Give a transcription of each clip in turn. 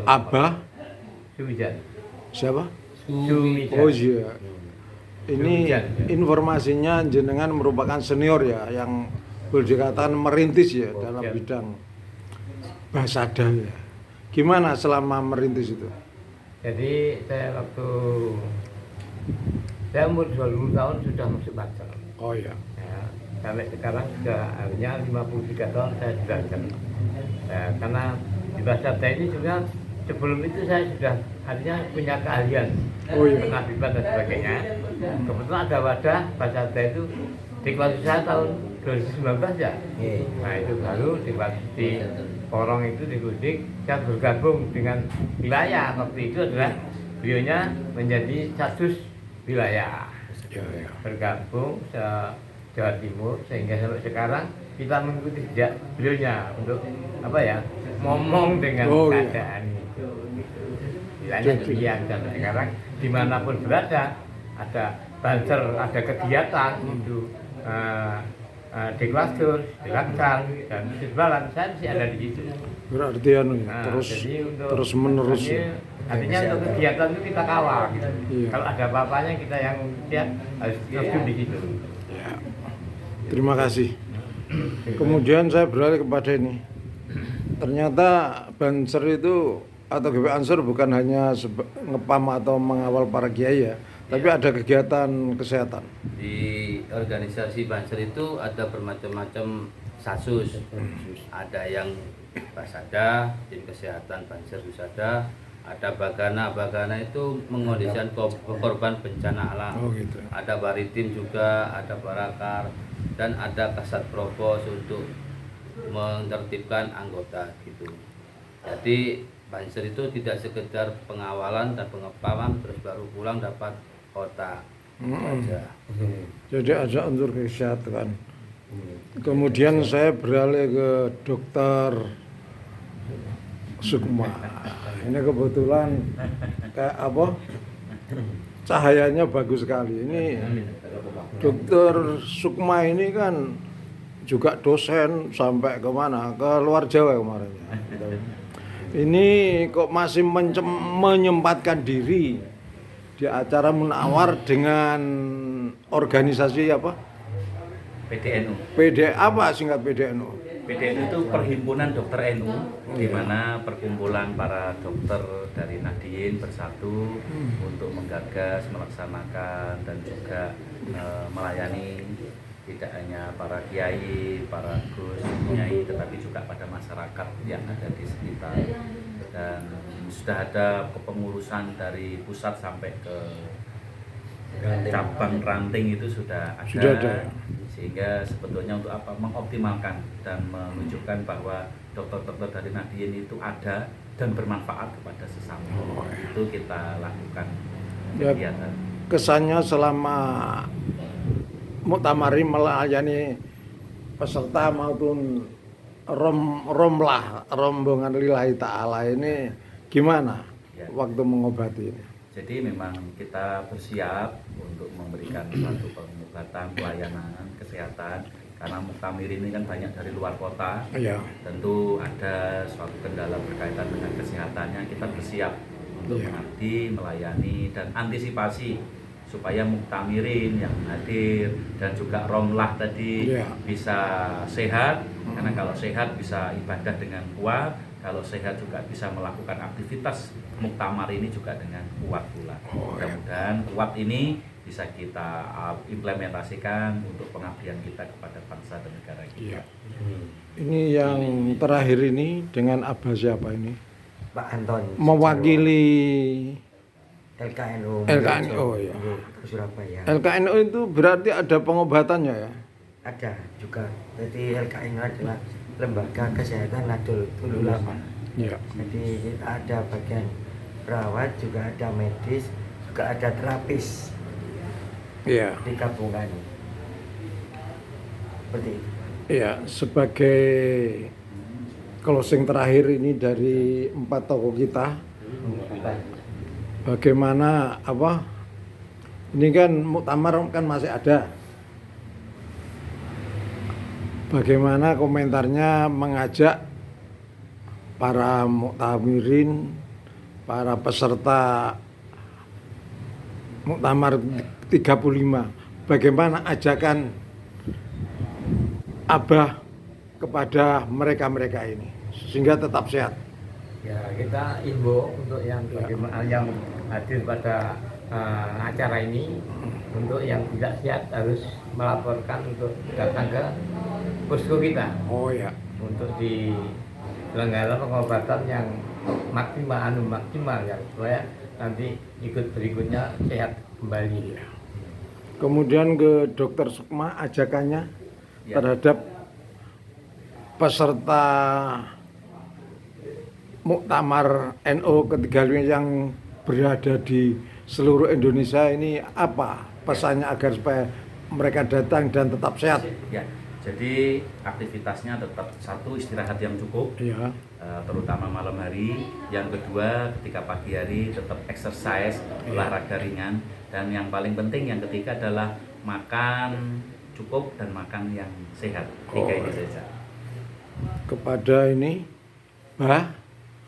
Abah Sumijan. siapa? Sumijan. Oh iya. Ini informasinya jenengan merupakan senior ya, yang boleh dikatakan merintis ya dalam bidang bahasada ya. Gimana selama merintis itu? Jadi saya umur 20 tahun sudah masuk Banser. Oh iya. Ya, sampai sekarang sudah artinya 53 tahun saya sudah jalan. Ya, karena di bahasa ini juga sebelum itu saya sudah artinya punya keahlian. Oh iya. Penabiban dan sebagainya. Kebetulan ada wadah bahasa itu di kelas saya tahun 2019 ya. Nah itu baru di Porong itu di Gudik saya bergabung dengan wilayah. Waktu itu adalah beliaunya menjadi status wilayah. Ya. Bergabung ke Jawa Timur sehingga sampai sekarang kita mengikuti jejak beliaunya untuk apa ya, ngomong dengan keadaan itu. Wilayahnya demikian dan sekarang dimanapun berada ada Banser, ada kegiatan itu di Klastur, di Laksar dan di Sebalan, saya masih ada di situ. Berarti terus menerus. Artinya untuk kegiatan itu kita kawal gitu. Iya. Kalau ada apa-apanya kita yang harus terjun di situ. Ya. Terima kasih. Kemudian saya beralih kepada ini. Ternyata Banser itu atau GP Ansor bukan hanya ngepam atau mengawal para kiai ya, tapi ada kegiatan kesehatan. Di organisasi Banser itu ada bermacam-macam sasus. Ada yang Basada, tim kesehatan Banser Husada, ada Bagana itu mengondisikan korban bencana alam. Oh gitu. Ada Baritim juga, ada Barakar, dan ada Kasat Propos untuk menertibkan anggota gitu. Jadi Banser itu tidak sekedar pengawalan dan pengepaman terus baru pulang dapat kota aja. Jadi ada unsur kesehatan. Kemudian saya beralih ke Dokter Sukma. Ini kebetulan kayak apa? Cahayanya bagus sekali. Ini Dokter Sukma ini kan juga dosen sampai kemana? Ke luar Jawa kemarin ya. Ini kok masih menyempatkan diri di acara munawar dengan organisasi apa? PDNU. PD apa singkat PDNU? PDNU itu Perhimpunan Dokter NU, di mana perkumpulan para dokter dari Nahdien bersatu untuk menggagas, melaksanakan dan juga melayani tidak hanya para kiai, para gus, kiai, tetapi juga pada masyarakat yang ada di sekitar. Dan sudah ada kepengurusan dari pusat sampai ke cabang ranting itu sudah ada. Sehingga sebetulnya untuk apa? Mengoptimalkan dan menunjukkan bahwa dokter-dokter dari Nahdien itu ada dan bermanfaat kepada sesama. Itu kita lakukan kegiatan. Kesannya selama Muktamari melayani peserta maupun rombongan lillahi ta'ala ini gimana waktu mengobati ini? Jadi memang kita bersiap untuk memberikan suatu pengobatan, pelayanan, kesehatan. Karena Muktamir ini kan banyak dari luar kota, tentu ada suatu kendala berkaitan dengan kesehatannya. Kita bersiap untuk mengabdi, melayani, dan antisipasi supaya Muktamirin yang hadir dan juga Romlah tadi bisa sehat. Karena kalau sehat bisa ibadah dengan kuat, kalau sehat juga bisa melakukan aktivitas muktamar ini juga dengan kuat pula. Mudah-mudahan kuat ini bisa kita implementasikan untuk pengabdian kita kepada bangsa dan negara kita. Ini yang terakhir ini dengan Abah siapa ini? Pak Anton. Mewakili LKNU. Oh ya. Surabaya. LKNU itu berarti ada pengobatannya ya? Ada juga. Jadi LKNU adalah lembaga kesehatan Nahdlatul Ulama. Ya. Jadi kita ada bagian perawat, juga ada medis, juga ada terapis. Iya. Digabungkan. Seperti itu. Iya, sebagai closing terakhir ini dari 4 tokoh kita, bagaimana apa? Ini kan muktamar kan masih ada. Bagaimana komentarnya mengajak para muktamirin, para peserta Muktamar 35. Bagaimana ajakan Abah kepada mereka-mereka ini sehingga tetap sehat? Ya, kita imbau untuk yang bagaimana yang hadir pada acara ini, untuk yang tidak sehat harus melaporkan untuk datang ke posko kita. Oh ya. Untuk diselenggarakan pengobatan yang maksimal ya, supaya nanti ikut berikutnya sehat kembali. Kemudian ke Dokter Sukma ajakannya terhadap peserta Muktamar NU ke-35 yang berada di seluruh Indonesia ini, apa pesannya agar supaya mereka datang dan tetap sehat? Ya, jadi aktivitasnya tetap satu, istirahat yang cukup, Ya. Terutama malam hari. Yang kedua, ketika pagi hari tetap exercise, olahraga ringan. Dan yang paling penting yang ketiga adalah makan cukup dan makan yang sehat. Tiga ini saja. Kepada ini,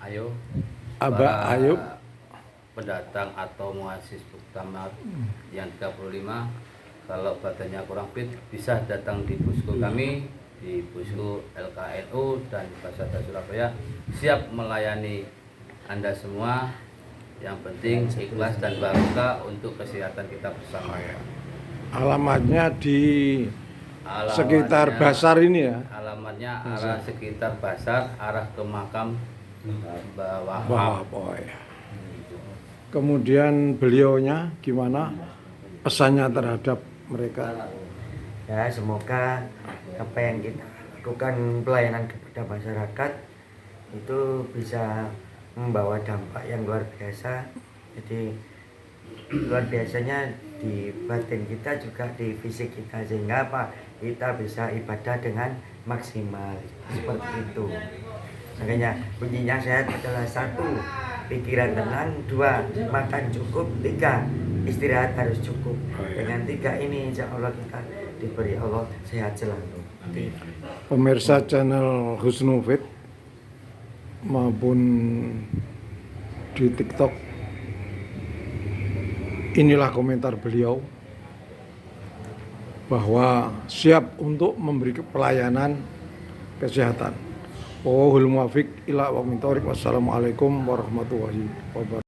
Ayo, Abah para Ayub, pendatang atau muasis Muktamar yang 35, kalau badannya kurang fit bisa datang di posko kami di posko LKNU dan Basada Surabaya, siap melayani Anda semua. Yang penting ikhlas dan barokah untuk kesehatan kita bersama. alamatnya di Alamatnya- sekitar Basar ini ya. Alamatnya arah sekitar Basar, arah ke makam bawah. Wah, ya. Kemudian beliaunya gimana pesannya terhadap mereka? Ya, semoga apa yang kita lakukan pelayanan kepada masyarakat itu bisa membawa dampak yang luar biasa. Jadi luar biasanya di batin kita juga di fisik kita, sehingga apa, kita bisa ibadah dengan maksimal seperti itu. Makanya kuncinya sehat adalah satu, pikiran tenang; dua, makan cukup; tiga, istirahat harus cukup. Dengan tiga ini insya Allah kita diberi Allah sehat selalu. Pemirsa channel Husnul Fit maupun di TikTok, inilah komentar beliau bahwa siap untuk memberi pelayanan kesehatan. Wallahul muwaffiq ila aqwamit thoriq. Wassalamualaikum warahmatullahi wabarakatuh.